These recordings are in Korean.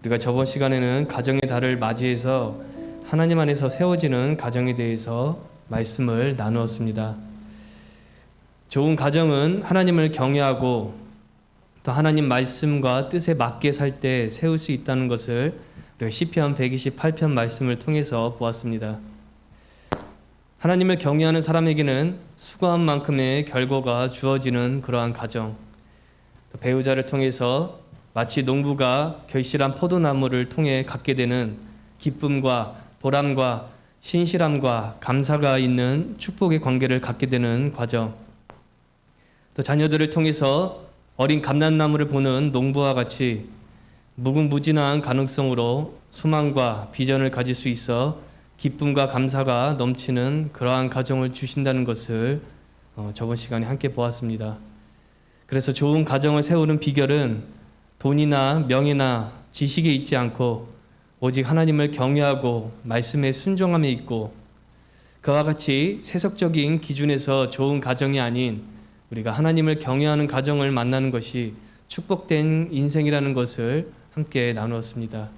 우리가 저번 시간에는 가정의 달을 맞이해서 하나님 안에서 세워지는 가정에 대해서 말씀을 나누었습니다. 좋은 가정은 하나님을 경외하고 또 하나님 말씀과 뜻에 맞게 살 때 세울 수 있다는 것을 우리가 시편 128편 말씀을 통해서 보았습니다. 하나님을 경외하는 사람에게는 수고한 만큼의 결과가 주어지는 그러한 가정, 또 배우자를 통해서 마치 농부가 결실한 포도나무를 통해 갖게 되는 기쁨과 보람과 신실함과 감사가 있는 축복의 관계를 갖게 되는 과정, 또 자녀들을 통해서 어린 감람나무를 보는 농부와 같이 무궁무진한 가능성으로 소망과 비전을 가질 수 있어 기쁨과 감사가 넘치는 그러한 가정을 주신다는 것을 저번 시간에 함께 보았습니다. 그래서 좋은 가정을 세우는 비결은 돈이나 명예나 지식에 있지 않고 오직 하나님을 경외하고 말씀에 순종함에 있고, 그와 같이 세속적인 기준에서 좋은 가정이 아닌 우리가 하나님을 경외하는 가정을 만나는 것이 축복된 인생이라는 것을 함께 나누었습니다.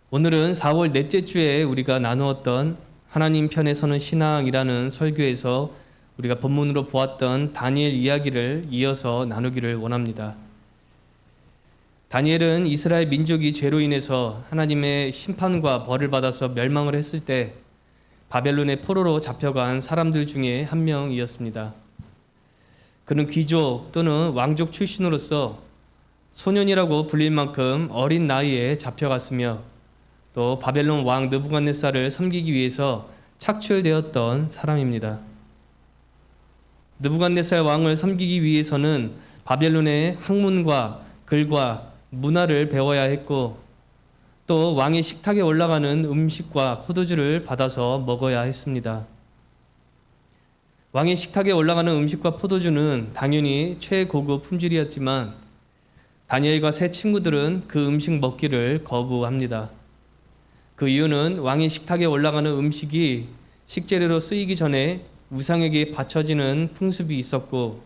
오늘은 4월 넷째 주에 우리가 나누었던 하나님 편에 서는 신앙이라는 설교에서 우리가 본문으로 보았던 다니엘 이야기를 이어서 나누기를 원합니다. 다니엘은 이스라엘 민족이 죄로 인해서 하나님의 심판과 벌을 받아서 멸망을 했을 때 바벨론의 포로로 잡혀간 사람들 중에 한 명이었습니다. 그는 귀족 또는 왕족 출신으로서 소년이라고 불릴 만큼 어린 나이에 잡혀갔으며 또 바벨론 왕 느부갓네살을 섬기기 위해서 착출되었던 사람입니다. 느부갓네살 왕을 섬기기 위해서는 바벨론의 학문과 글과 문화를 배워야 했고, 또 왕의 식탁에 올라가는 음식과 포도주를 받아서 먹어야 했습니다. 왕의 식탁에 올라가는 음식과 포도주는 당연히 최고급 품질이었지만 다니엘과 세 친구들은 그 음식 먹기를 거부합니다. 그 이유는 왕의 식탁에 올라가는 음식이 식재료로 쓰이기 전에 우상에게 바쳐지는 풍습이 있었고,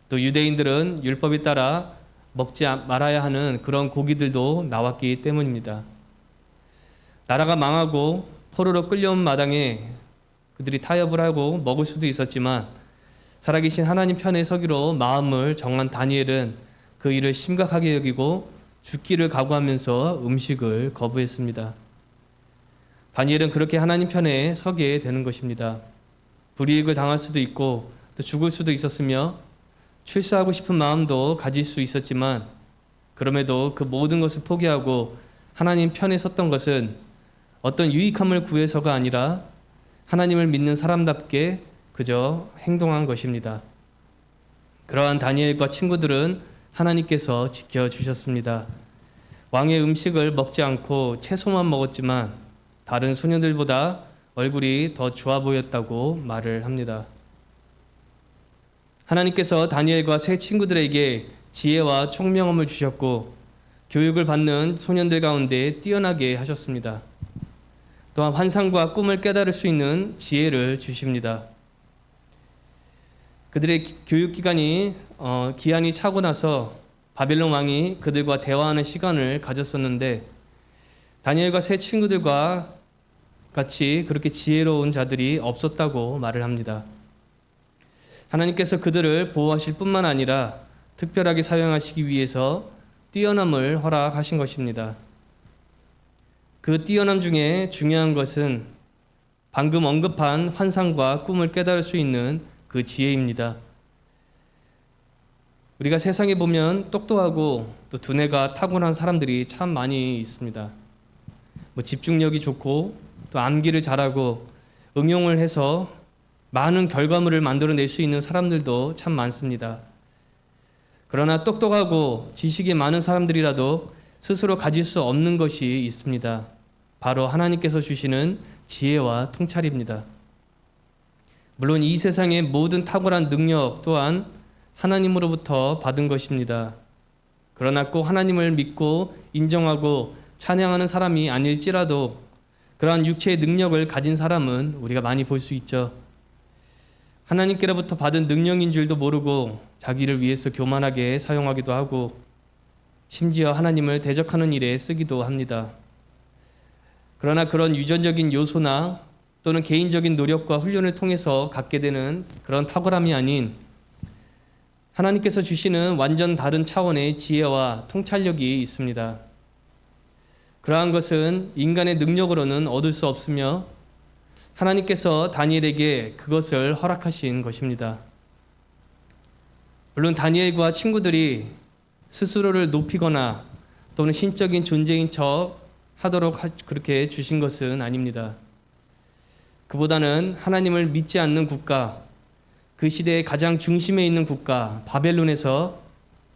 또 유대인들은 율법에 따라 먹지 말아야 하는 그런 고기들도 나왔기 때문입니다. 나라가 망하고 포로로 끌려온 마당에 그들이 타협을 하고 먹을 수도 있었지만 살아계신 하나님 편에 서기로 마음을 정한 다니엘은 그 일을 심각하게 여기고 죽기를 각오하면서 음식을 거부했습니다. 다니엘은 그렇게 하나님 편에 서게 되는 것입니다. 불이익을 당할 수도 있고 또 죽을 수도 있었으며 출세하고 싶은 마음도 가질 수 있었지만, 그럼에도 그 모든 것을 포기하고 하나님 편에 섰던 것은 어떤 유익함을 구해서가 아니라 하나님을 믿는 사람답게 그저 행동한 것입니다. 그러한 다니엘과 친구들은 하나님께서 지켜주셨습니다. 왕의 음식을 먹지 않고 채소만 먹었지만 다른 소녀들보다 얼굴이 더 좋아 보였다고 말을 합니다. 하나님께서 다니엘과 세 친구들에게 지혜와 총명함을 주셨고 교육을 받는 소년들 가운데 뛰어나게 하셨습니다. 또한 환상과 꿈을 깨달을 수 있는 지혜를 주십니다. 그들의 교육기간이 기한이 차고 나서 바벨론 왕이 그들과 대화하는 시간을 가졌었는데, 다니엘과 세 친구들과 같이 그렇게 지혜로운 자들이 없었다고 말을 합니다. 하나님께서 그들을 보호하실 뿐만 아니라 특별하게 사용하시기 위해서 뛰어남을 허락하신 것입니다. 그 뛰어남 중에 중요한 것은 방금 언급한 환상과 꿈을 깨달을 수 있는 그 지혜입니다. 우리가 세상에 보면 똑똑하고 또 두뇌가 타고난 사람들이 참 많이 있습니다. 집중력이 좋고 또 암기를 잘하고 응용을 해서 많은 결과물을 만들어낼 수 있는 사람들도 참 많습니다. 그러나 똑똑하고 지식이 많은 사람들이라도 스스로 가질 수 없는 것이 있습니다. 바로 하나님께서 주시는 지혜와 통찰입니다. 물론 이 세상의 모든 탁월한 능력 또한 하나님으로부터 받은 것입니다. 그러나 꼭 하나님을 믿고 인정하고 찬양하는 사람이 아닐지라도 그러한 육체의 능력을 가진 사람은 우리가 많이 볼 수 있죠. 하나님께로부터 받은 능력인 줄도 모르고 자기를 위해서 교만하게 사용하기도 하고, 심지어 하나님을 대적하는 일에 쓰기도 합니다. 그러나 그런 유전적인 요소나 또는 개인적인 노력과 훈련을 통해서 갖게 되는 그런 탁월함이 아닌 하나님께서 주시는 완전 다른 차원의 지혜와 통찰력이 있습니다. 그러한 것은 인간의 능력으로는 얻을 수 없으며 하나님께서 다니엘에게 그것을 허락하신 것입니다. 물론 다니엘과 친구들이 스스로를 높이거나 또는 신적인 존재인 척 하도록 그렇게 주신 것은 아닙니다. 그보다는 하나님을 믿지 않는 국가, 그 시대의 가장 중심에 있는 국가 바벨론에서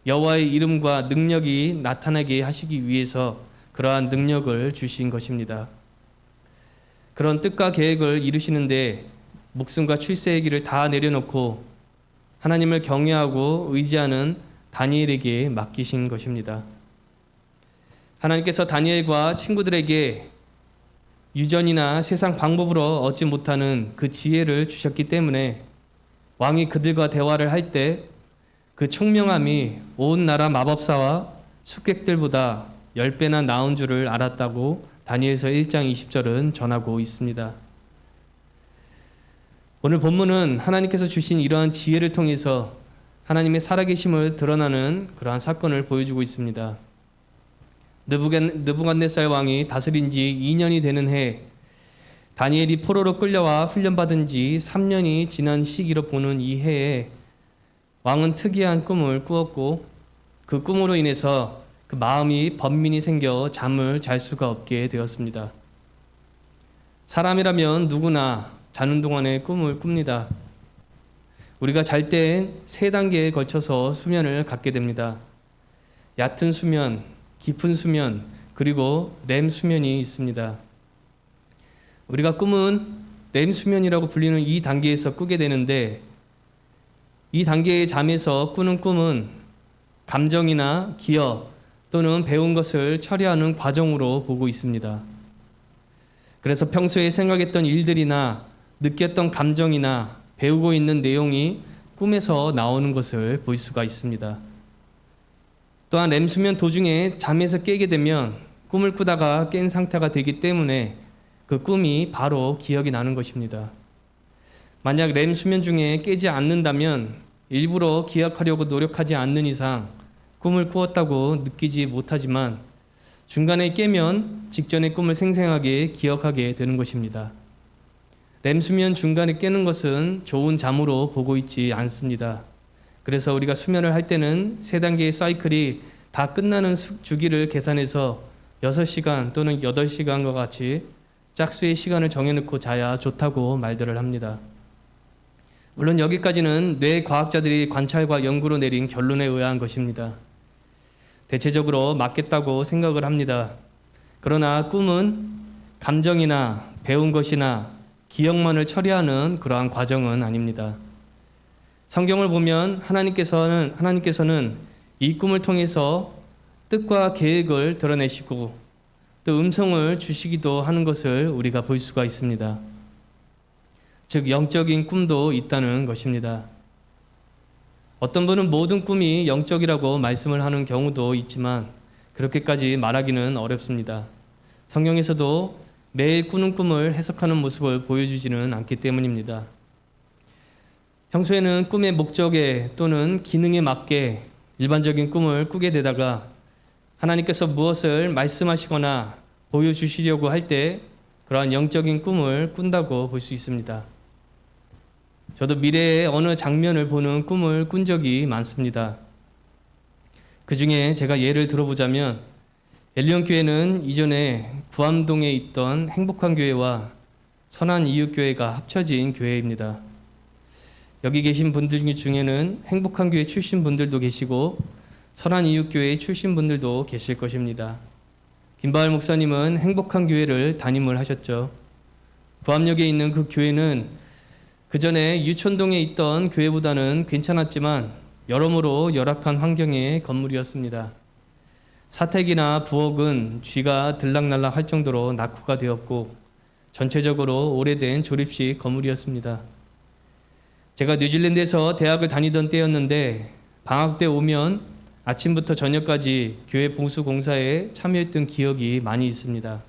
여호와의 이름과 능력이 나타나게 하시기 위해서 그러한 능력을 주신 것입니다. 그런 뜻과 계획을 이루시는데 목숨과 출세의 길을 다 내려놓고 하나님을 경외하고 의지하는 다니엘에게 맡기신 것입니다. 하나님께서 다니엘과 친구들에게 유전이나 세상 방법으로 얻지 못하는 그 지혜를 주셨기 때문에 왕이 그들과 대화를 할 때 그 총명함이 온 나라 마법사와 숙객들보다 10배나 나은 줄을 알았다고 다니엘서 1장 20절은 전하고 있습니다. 오늘 본문은 하나님께서 주신 이러한 지혜를 통해서 하나님의 살아계심을 드러나는 그러한 사건을 보여주고 있습니다. 느부갓네살 왕이 다스린 지 2년이 되는 해 다니엘이 포로로 끌려와 훈련받은 지 3년이 지난 시기로 보는 이 해에 왕은 특이한 꿈을 꾸었고 그 꿈으로 인해서 그 마음이 번민이 생겨 잠을 잘 수가 없게 되었습니다. 사람이라면 누구나 자는 동안에 꿈을 꿉니다. 우리가 잘 땐 3단계에 걸쳐서 수면을 갖게 됩니다. 얕은 수면, 깊은 수면, 그리고 렘 수면이 있습니다. 우리가 꿈은 렘 수면이라고 불리는 이 단계에서 꾸게 되는데 이 단계의 잠에서 꾸는 꿈은 감정이나 기억 또는 배운 것을 처리하는 과정으로 보고 있습니다. 그래서 평소에 생각했던 일들이나 느꼈던 감정이나 배우고 있는 내용이 꿈에서 나오는 것을 볼 수가 있습니다. 또한 렘 수면 도중에 잠에서 깨게 되면 꿈을 꾸다가 깬 상태가 되기 때문에 그 꿈이 바로 기억이 나는 것입니다. 만약 렘 수면 중에 깨지 않는다면 일부러 기억하려고 노력하지 않는 이상 꿈을 꾸었다고 느끼지 못하지만 중간에 깨면 직전의 꿈을 생생하게 기억하게 되는 것입니다. 렘 수면 중간에 깨는 것은 좋은 잠으로 보고 있지 않습니다. 그래서 우리가 수면을 할 때는 3단계의 사이클이 다 끝나는 주기를 계산해서 6시간 또는 8시간과 같이 짝수의 시간을 정해놓고 자야 좋다고 말들을 합니다. 물론 여기까지는 뇌 과학자들이 관찰과 연구로 내린 결론에 의한 것입니다. 대체적으로 맞겠다고 생각을 합니다. 그러나 꿈은 감정이나 배운 것이나 기억만을 처리하는 그러한 과정은 아닙니다. 성경을 보면 하나님께서는 이 꿈을 통해서 뜻과 계획을 드러내시고 또 음성을 주시기도 하는 것을 우리가 볼 수가 있습니다. 즉 영적인 꿈도 있다는 것입니다. 어떤 분은 모든 꿈이 영적이라고 말씀을 하는 경우도 있지만 그렇게까지 말하기는 어렵습니다. 성경에서도 매일 꾸는 꿈을 해석하는 모습을 보여주지는 않기 때문입니다. 평소에는 꿈의 목적에 또는 기능에 맞게 일반적인 꿈을 꾸게 되다가 하나님께서 무엇을 말씀하시거나 보여주시려고 할 때 그러한 영적인 꿈을 꾼다고 볼 수 있습니다. 저도 미래의 어느 장면을 보는 꿈을 꾼 적이 많습니다. 그 중에 제가 예를 들어보자면 엘리온 교회는 이전에 구암동에 있던 행복한 교회와 선한 이웃 교회가 합쳐진 교회입니다. 여기 계신 분들 중에는 행복한 교회 출신 분들도 계시고 선한 이웃 교회 출신 분들도 계실 것입니다. 김바을 목사님은 행복한 교회를 담임을 하셨죠. 구암역에 있는 그 교회는 그 전에 유촌동에 있던 교회보다는 괜찮았지만 여러모로 열악한 환경의 건물이었습니다. 사택이나 부엌은 쥐가 들락날락 할 정도로 낙후가 되었고 전체적으로 오래된 조립식 건물이었습니다. 제가 뉴질랜드에서 대학을 다니던 때였는데 방학 때 오면 아침부터 저녁까지 교회 봉수 공사에 참여했던 기억이 많이 있습니다.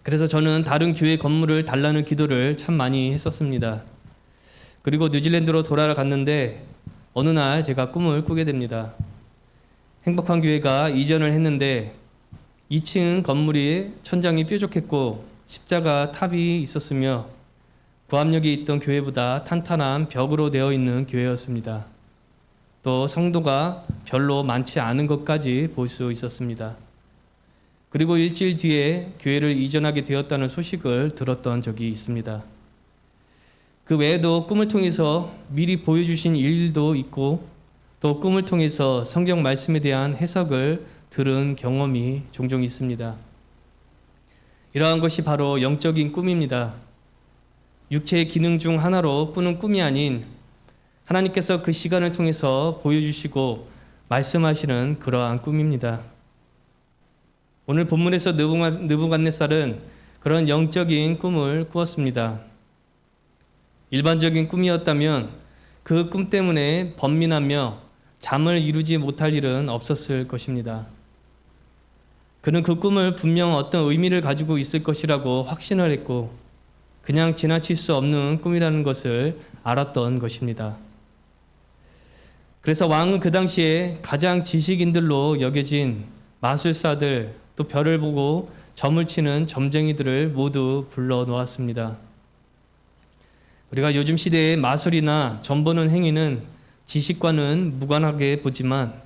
그래서 저는 다른 교회 건물을 달라는 기도를 참 많이 했었습니다. 그리고 뉴질랜드로 돌아갔는데 어느 날 제가 꿈을 꾸게 됩니다. 행복한 교회가 이전을 했는데 2층 건물이 천장이 뾰족했고 십자가 탑이 있었으며 구합역에 있던 교회보다 탄탄한 벽으로 되어 있는 교회였습니다. 또 성도가 별로 많지 않은 것까지 볼 수 있었습니다. 그리고 일주일 뒤에 교회를 이전하게 되었다는 소식을 들었던 적이 있습니다. 그 외에도 꿈을 통해서 미리 보여주신 일도 있고 또 꿈을 통해서 성경 말씀에 대한 해석을 들은 경험이 종종 있습니다. 이러한 것이 바로 영적인 꿈입니다. 육체의 기능 중 하나로 꾸는 꿈이 아닌 하나님께서 그 시간을 통해서 보여주시고 말씀하시는 그러한 꿈입니다. 오늘 본문에서 느부갓네살은 그런 영적인 꿈을 꾸었습니다. 일반적인 꿈이었다면 그 꿈 때문에 번민하며 잠을 이루지 못할 일은 없었을 것입니다. 그는 그 꿈을 분명 어떤 의미를 가지고 있을 것이라고 확신을 했고 그냥 지나칠 수 없는 꿈이라는 것을 알았던 것입니다. 그래서 왕은 그 당시에 가장 지식인들로 여겨진 마술사들 또 별을 보고 점을 치는 점쟁이들을 모두 불러 놓았습니다. 우리가 요즘 시대의 마술이나 점 보는 행위는 지식과는 무관하게 보지만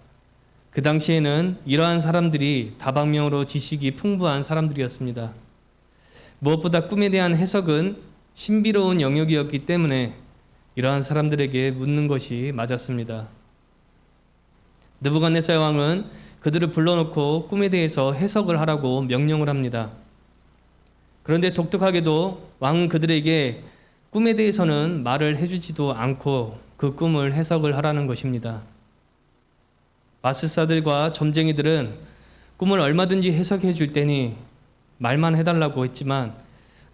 그 당시에는 이러한 사람들이 다방면으로 지식이 풍부한 사람들이었습니다. 무엇보다 꿈에 대한 해석은 신비로운 영역이었기 때문에 이러한 사람들에게 묻는 것이 맞았습니다. 느부갓네살 왕은 그들을 불러놓고 꿈에 대해서 해석을 하라고 명령을 합니다. 그런데 독특하게도 왕은 그들에게 꿈에 대해서는 말을 해주지도 않고 그 꿈을 해석을 하라는 것입니다. 마술사들과 점쟁이들은 꿈을 얼마든지 해석해 줄 테니 말만 해달라고 했지만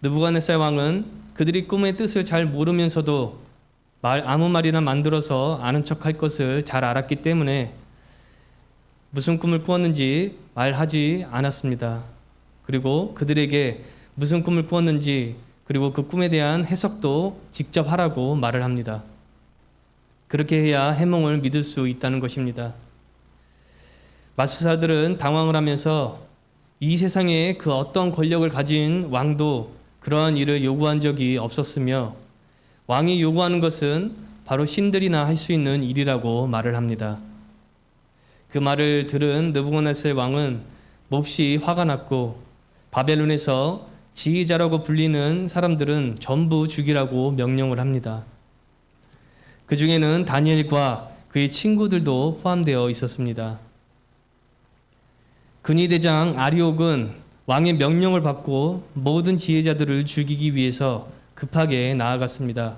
느부갓네살 왕은 그들이 꿈의 뜻을 잘 모르면서도 아무 말이나 만들어서 아는 척할 것을 잘 알았기 때문에 무슨 꿈을 꾸었는지 말하지 않았습니다. 그리고 그들에게 무슨 꿈을 꾸었는지 그리고 그 꿈에 대한 해석도 직접 하라고 말을 합니다. 그렇게 해야 해몽을 믿을 수 있다는 것입니다. 마술사들은 당황을 하면서 이 세상에 그 어떤 권력을 가진 왕도 그러한 일을 요구한 적이 없었으며 왕이 요구하는 것은 바로 신들이나 할 수 있는 일이라고 말을 합니다. 그 말을 들은 느부갓네살 왕은 몹시 화가 났고 바벨론에서 지휘자라고 불리는 사람들은 전부 죽이라고 명령을 합니다. 그 중에는 다니엘과 그의 친구들도 포함되어 있었습니다. 근위대장 아리옥은 왕의 명령을 받고 모든 지혜자들을 죽이기 위해서 급하게 나아갔습니다.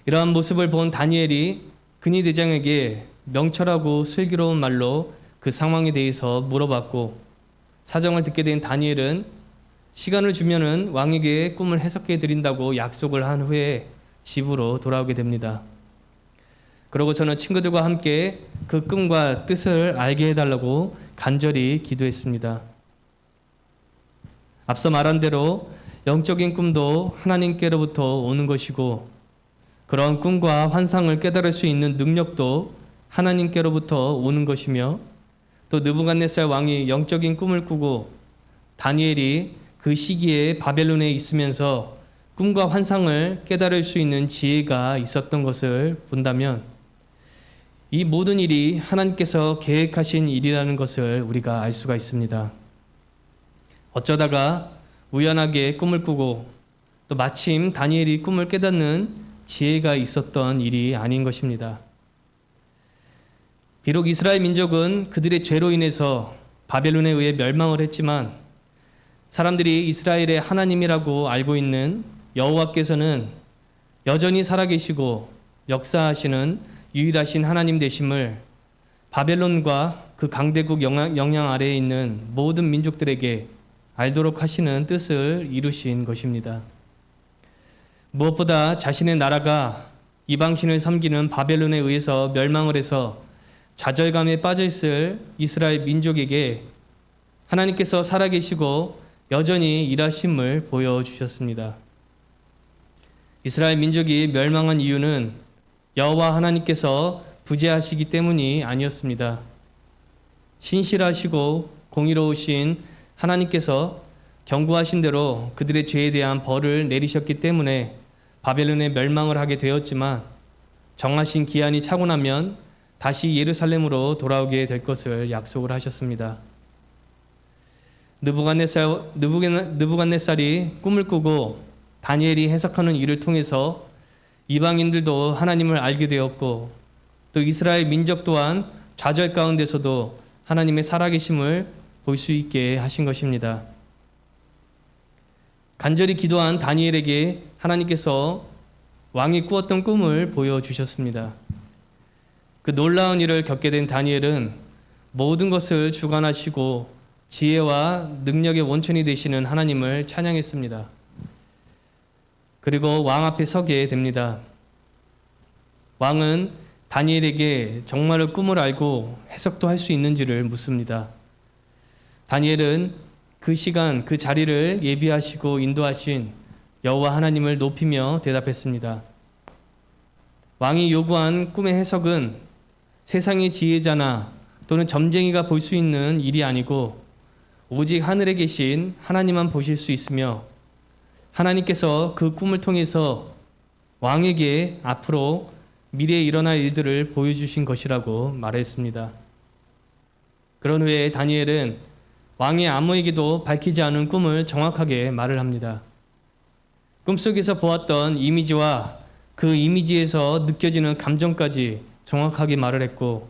이러한 모습을 본 다니엘이 근위대장에게 명철하고 슬기로운 말로 그 상황에 대해서 물어봤고 사정을 듣게 된 다니엘은 시간을 주면은 왕에게 꿈을 해석해 드린다고 약속을 한 후에 집으로 돌아오게 됩니다. 그러고서는 친구들과 함께 그 꿈과 뜻을 알게 해달라고 간절히 기도했습니다. 앞서 말한 대로 영적인 꿈도 하나님께로부터 오는 것이고 그런 꿈과 환상을 깨달을 수 있는 능력도 하나님께로부터 오는 것이며 또 느부갓네살 왕이 영적인 꿈을 꾸고 다니엘이 그 시기에 바벨론에 있으면서 꿈과 환상을 깨달을 수 있는 지혜가 있었던 것을 본다면 이 모든 일이 하나님께서 계획하신 일이라는 것을 우리가 알 수가 있습니다. 어쩌다가 우연하게 꿈을 꾸고 또 마침 다니엘이 꿈을 깨닫는 지혜가 있었던 일이 아닌 것입니다. 비록 이스라엘 민족은 그들의 죄로 인해서 바벨론에 의해 멸망을 했지만 사람들이 이스라엘의 하나님이라고 알고 있는 여호와께서는 여전히 살아계시고 역사하시는 유일하신 하나님 되심을 바벨론과 그 강대국 영향 아래에 있는 모든 민족들에게 알도록 하시는 뜻을 이루신 것입니다. 무엇보다 자신의 나라가 이방신을 섬기는 바벨론에 의해서 멸망을 해서 좌절감에 빠져 있을 이스라엘 민족에게 하나님께서 살아계시고 여전히 일하심을 보여주셨습니다. 이스라엘 민족이 멸망한 이유는 여호와 하나님께서 부재하시기 때문이 아니었습니다. 신실하시고 공의로우신 하나님께서 경고하신 대로 그들의 죄에 대한 벌을 내리셨기 때문에 바벨론에 멸망을 하게 되었지만 정하신 기한이 차고 나면 다시 예루살렘으로 돌아오게 될 것을 약속을 하셨습니다. 느부갓네살이 꿈을 꾸고 다니엘이 해석하는 일을 통해서 이방인들도 하나님을 알게 되었고 또 이스라엘 민족 또한 좌절 가운데서도 하나님의 살아계심을 볼 수 있게 하신 것입니다. 간절히 기도한 다니엘에게 하나님께서 왕이 꾸었던 꿈을 보여주셨습니다. 그 놀라운 일을 겪게 된 다니엘은 모든 것을 주관하시고 지혜와 능력의 원천이 되시는 하나님을 찬양했습니다. 그리고 왕 앞에 서게 됩니다. 왕은 다니엘에게 정말로 꿈을 알고 해석도 할 수 있는지를 묻습니다. 다니엘은 그 시간 그 자리를 예비하시고 인도하신 여호와 하나님을 높이며 대답했습니다. 왕이 요구한 꿈의 해석은 세상의 지혜자나 또는 점쟁이가 볼 수 있는 일이 아니고 오직 하늘에 계신 하나님만 보실 수 있으며 하나님께서 그 꿈을 통해서 왕에게 앞으로 미래에 일어날 일들을 보여주신 것이라고 말했습니다. 그런 후에 다니엘은 왕의 아무에게도 밝히지 않은 꿈을 정확하게 말을 합니다. 꿈속에서 보았던 이미지와 그 이미지에서 느껴지는 감정까지 정확하게 말을 했고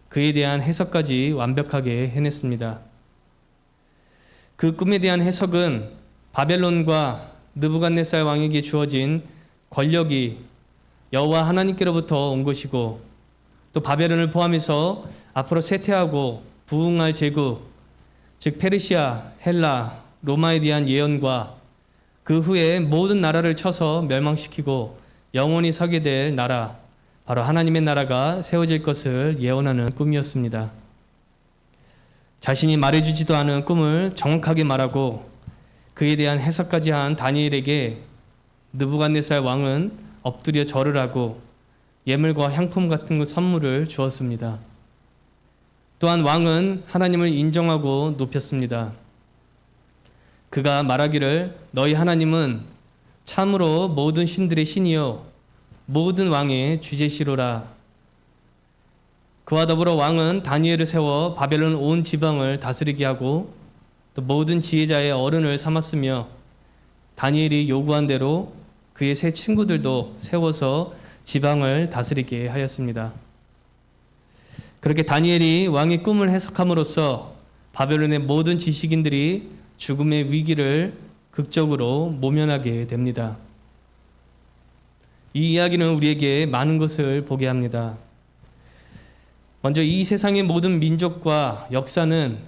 그에 대한 해석까지 완벽하게 해냈습니다. 그 꿈에 대한 해석은 바벨론과 느부갓네살 왕에게 주어진 권력이 여호와 하나님께로부터 온 것이고 또 바벨론을 포함해서 앞으로 쇠퇴하고 부흥할 제국, 즉 페르시아, 헬라, 로마에 대한 예언과 그 후에 모든 나라를 쳐서 멸망시키고 영원히 서게 될 나라, 바로 하나님의 나라가 세워질 것을 예언하는 꿈이었습니다. 자신이 말해주지도 않은 꿈을 정확하게 말하고 그에 대한 해석까지 한 다니엘에게 느부갓네살 왕은 엎드려 절을 하고 예물과 향품 같은 선물을 주었습니다. 또한 왕은 하나님을 인정하고 높였습니다. 그가 말하기를 너희 하나님은 참으로 모든 신들의 신이요 모든 왕의 주제시로라. 그와 더불어 왕은 다니엘을 세워 바벨론 온 지방을 다스리게 하고 또 모든 지혜자의 어른을 삼았으며 다니엘이 요구한 대로 그의 세 친구들도 세워서 지방을 다스리게 하였습니다. 그렇게 다니엘이 왕의 꿈을 해석함으로써 바벨론의 모든 지식인들이 죽음의 위기를 극적으로 모면하게 됩니다. 이 이야기는 우리에게 많은 것을 보게 합니다. 먼저 이 세상의 모든 민족과 역사는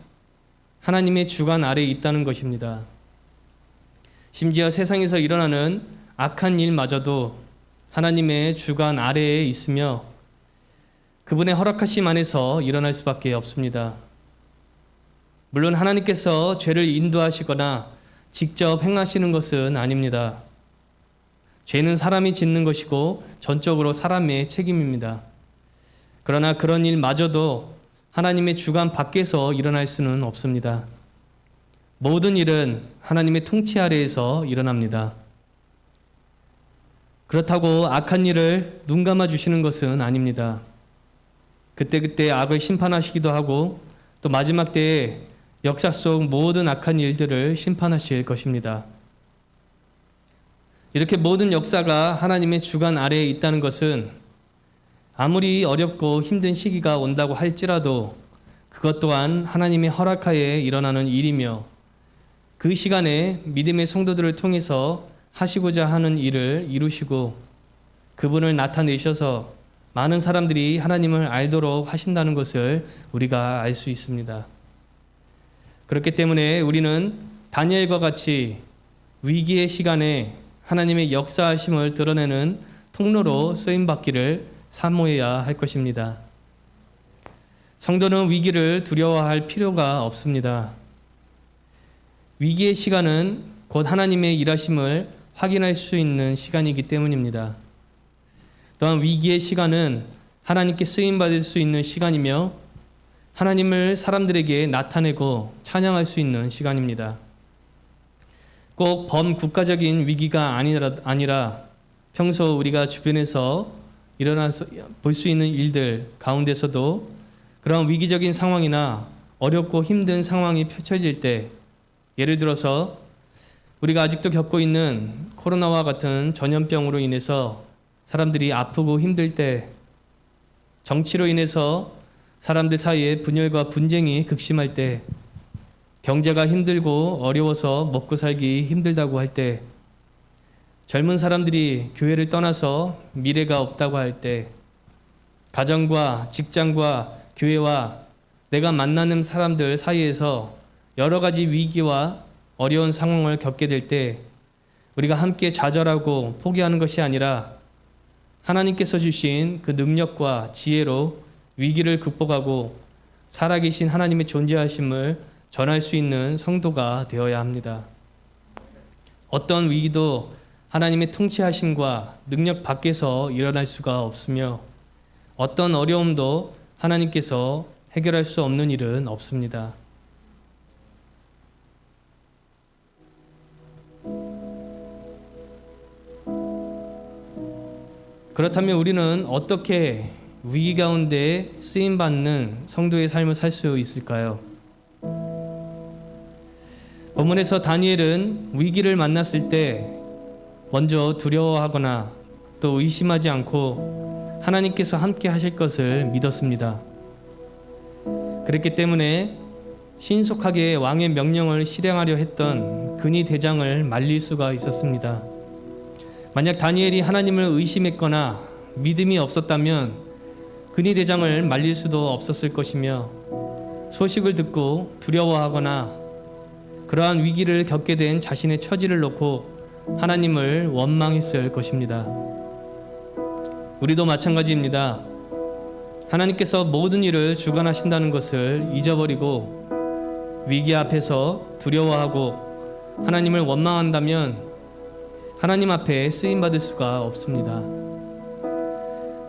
하나님의 주관 아래에 있다는 것입니다. 심지어 세상에서 일어나는 악한 일마저도 하나님의 주관 아래에 있으며 그분의 허락하심 안에서 일어날 수밖에 없습니다. 물론 하나님께서 죄를 인도하시거나 직접 행하시는 것은 아닙니다. 죄는 사람이 짓는 것이고 전적으로 사람의 책임입니다. 그러나 그런 일마저도 하나님의 주관 밖에서 일어날 수는 없습니다. 모든 일은 하나님의 통치 아래에서 일어납니다. 그렇다고 악한 일을 눈 감아 주시는 것은 아닙니다. 그때그때 악을 심판하시기도 하고 또 마지막 때에 역사 속 모든 악한 일들을 심판하실 것입니다. 이렇게 모든 역사가 하나님의 주관 아래에 있다는 것은 아무리 어렵고 힘든 시기가 온다고 할지라도 그것 또한 하나님의 허락하에 일어나는 일이며 그 시간에 믿음의 성도들을 통해서 하시고자 하는 일을 이루시고 그분을 나타내셔서 많은 사람들이 하나님을 알도록 하신다는 것을 우리가 알 수 있습니다. 그렇기 때문에 우리는 다니엘과 같이 위기의 시간에 하나님의 역사하심을 드러내는 통로로 쓰임받기를 사모해야 할 것입니다. 성도는 위기를 두려워할 필요가 없습니다. 위기의 시간은 곧 하나님의 일하심을 확인할 수 있는 시간이기 때문입니다. 또한 위기의 시간은 하나님께 쓰임받을 수 있는 시간이며 하나님을 사람들에게 나타내고 찬양할 수 있는 시간입니다. 꼭 범국가적인 위기가 아니라 평소 우리가 주변에서 일어나서 볼 수 있는 일들 가운데서도 그런 위기적인 상황이나 어렵고 힘든 상황이 펼쳐질 때, 예를 들어서 우리가 아직도 겪고 있는 코로나와 같은 전염병으로 인해서 사람들이 아프고 힘들 때, 정치로 인해서 사람들 사이에 분열과 분쟁이 극심할 때, 경제가 힘들고 어려워서 먹고 살기 힘들다고 할 때, 젊은 사람들이 교회를 떠나서 미래가 없다고 할 때, 가정과 직장과 교회와 내가 만나는 사람들 사이에서 여러 가지 위기와 어려운 상황을 겪게 될 때, 우리가 함께 좌절하고 포기하는 것이 아니라 하나님께서 주신 그 능력과 지혜로 위기를 극복하고 살아계신 하나님의 존재하심을 전할 수 있는 성도가 되어야 합니다. 어떤 위기도 하나님의 통치하심과 능력 밖에서 일어날 수가 없으며 어떤 어려움도 하나님께서 해결할 수 없는 일은 없습니다. 그렇다면 우리는 어떻게 위기 가운데 쓰임받는 성도의 삶을 살 수 있을까요? 본문에서 다니엘은 위기를 만났을 때 먼저 두려워하거나 또 의심하지 않고 하나님께서 함께 하실 것을 믿었습니다. 그렇기 때문에 신속하게 왕의 명령을 실행하려 했던 근위 대장을 말릴 수가 있었습니다. 만약 다니엘이 하나님을 의심했거나 믿음이 없었다면 근위 대장을 말릴 수도 없었을 것이며 소식을 듣고 두려워하거나 그러한 위기를 겪게 된 자신의 처지를 놓고 하나님을 원망했을 것입니다. 우리도 마찬가지입니다. 하나님께서 모든 일을 주관하신다는 것을 잊어버리고 위기 앞에서 두려워하고 하나님을 원망한다면 하나님 앞에 쓰임받을 수가 없습니다.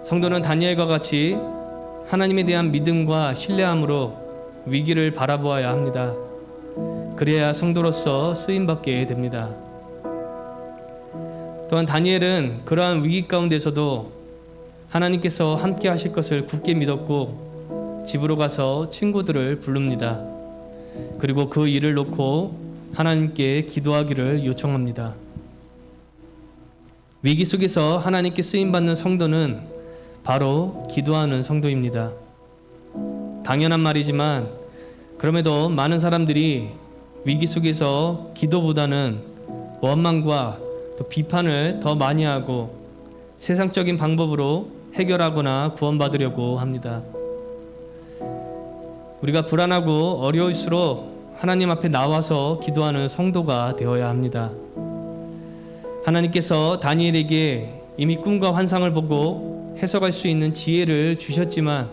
성도는 다니엘과 같이 하나님에 대한 믿음과 신뢰함으로 위기를 바라보아야 합니다. 그래야 성도로서 쓰임받게 됩니다. 또한 다니엘은 그러한 위기 가운데서도 하나님께서 함께 하실 것을 굳게 믿었고 집으로 가서 친구들을 부릅니다. 그리고 그 일을 놓고 하나님께 기도하기를 요청합니다. 위기 속에서 하나님께 쓰임받는 성도는 바로 기도하는 성도입니다. 당연한 말이지만 그럼에도 많은 사람들이 위기 속에서 기도보다는 원망과 또 비판을 더 많이 하고 세상적인 방법으로 해결하거나 구원받으려고 합니다. 우리가 불안하고 어려울수록 하나님 앞에 나와서 기도하는 성도가 되어야 합니다. 하나님께서 다니엘에게 이미 꿈과 환상을 보고 해석할 수 있는 지혜를 주셨지만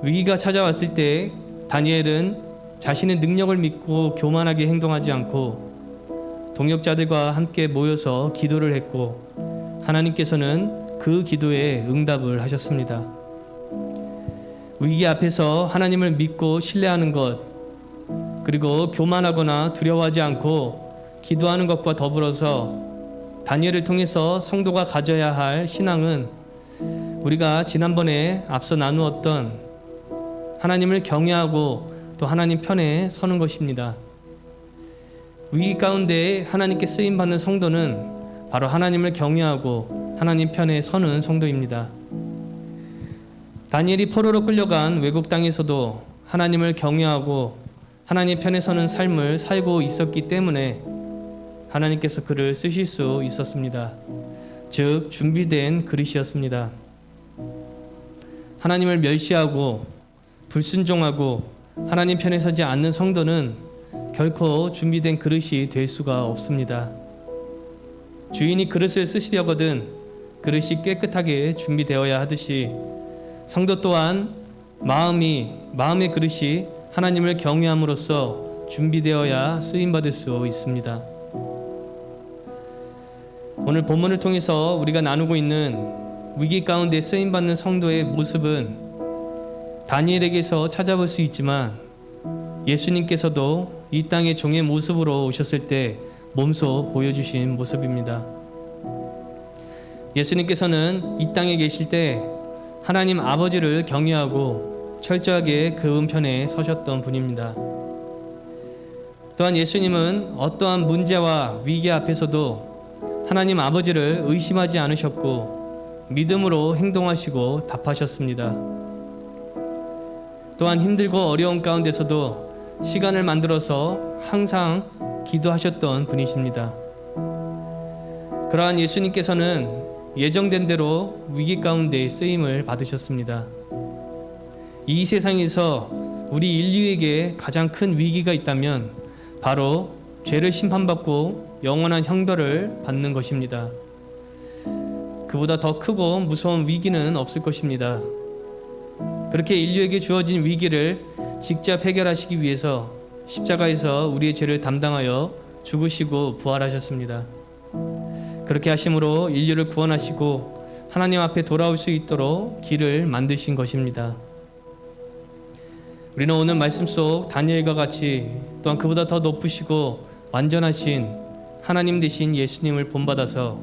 위기가 찾아왔을 때 다니엘은 자신의 능력을 믿고 교만하게 행동하지 않고 동역자들과 함께 모여서 기도를 했고 하나님께서는 그 기도에 응답을 하셨습니다. 위기 앞에서 하나님을 믿고 신뢰하는 것, 그리고 교만하거나 두려워하지 않고 기도하는 것과 더불어서 다니엘을 통해서 성도가 가져야 할 신앙은 우리가 지난번에 앞서 나누었던 하나님을 경외하고 또 하나님 편에 서는 것입니다. 위기 가운데 하나님께 쓰임받는 성도는 바로 하나님을 경외하고 하나님 편에 서는 성도입니다. 다니엘이 포로로 끌려간 외국 땅에서도 하나님을 경외하고 하나님 편에 서는 삶을 살고 있었기 때문에 하나님께서 그를 쓰실 수 있었습니다. 즉 준비된 그릇이었습니다. 하나님을 멸시하고 불순종하고 하나님 편에 서지 않는 성도는 결코 준비된 그릇이 될 수가 없습니다. 주인이 그릇을 쓰시려거든 그릇이 깨끗하게 준비되어야 하듯이 성도 또한 마음의 그릇이 하나님을 경외함으로써 준비되어야 쓰임받을 수 있습니다. 오늘 본문을 통해서 우리가 나누고 있는 위기 가운데 쓰임받는 성도의 모습은 다니엘에게서 찾아볼 수 있지만 예수님께서도 이 땅의 종의 모습으로 오셨을 때 몸소 보여주신 모습입니다. 예수님께서는 이 땅에 계실 때 하나님 아버지를 경외하고 철저하게 그분 편에 서셨던 분입니다. 또한 예수님은 어떠한 문제와 위기 앞에서도 하나님 아버지를 의심하지 않으셨고 믿음으로 행동하시고 답하셨습니다. 또한 힘들고 어려운 가운데서도 시간을 만들어서 항상 기도하셨던 분이십니다. 그러한 예수님께서는 예정된 대로 위기 가운데 쓰임을 받으셨습니다. 이 세상에서 우리 인류에게 가장 큰 위기가 있다면 바로 죄를 심판받고 영원한 형벌을 받는 것입니다. 그보다 더 크고 무서운 위기는 없을 것입니다. 그렇게 인류에게 주어진 위기를 직접 해결하시기 위해서 십자가에서 우리의 죄를 담당하여 죽으시고 부활하셨습니다. 그렇게 하심으로 인류를 구원하시고 하나님 앞에 돌아올 수 있도록 길을 만드신 것입니다. 우리는 오늘 말씀 속 다니엘과 같이 또한 그보다 더 높으시고 완전하신 하나님 되신 예수님을 본받아서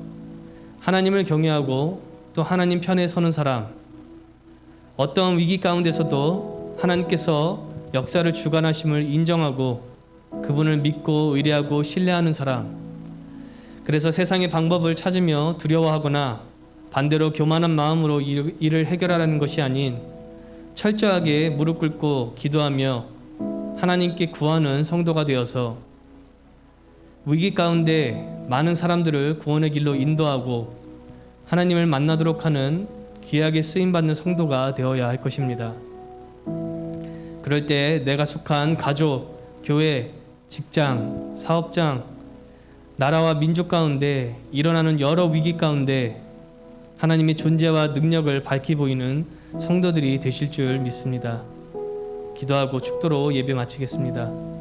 하나님을 경외하고 또 하나님 편에 서는 사람, 어떤 위기 가운데서도 하나님께서 역사를 주관하심을 인정하고 그분을 믿고 의뢰하고 신뢰하는 사람, 그래서 세상의 방법을 찾으며 두려워하거나 반대로 교만한 마음으로 일을 해결하라는 것이 아닌 철저하게 무릎 꿇고 기도하며 하나님께 구하는 성도가 되어서 위기 가운데 많은 사람들을 구원의 길로 인도하고 하나님을 만나도록 하는 귀하게 쓰임받는 성도가 되어야 할 것입니다. 그럴 때 내가 속한 가족, 교회, 직장, 사업장, 나라와 민족 가운데 일어나는 여러 위기 가운데 하나님의 존재와 능력을 밝히 보이는 성도들이 되실 줄 믿습니다. 기도하고 축도로 예배 마치겠습니다.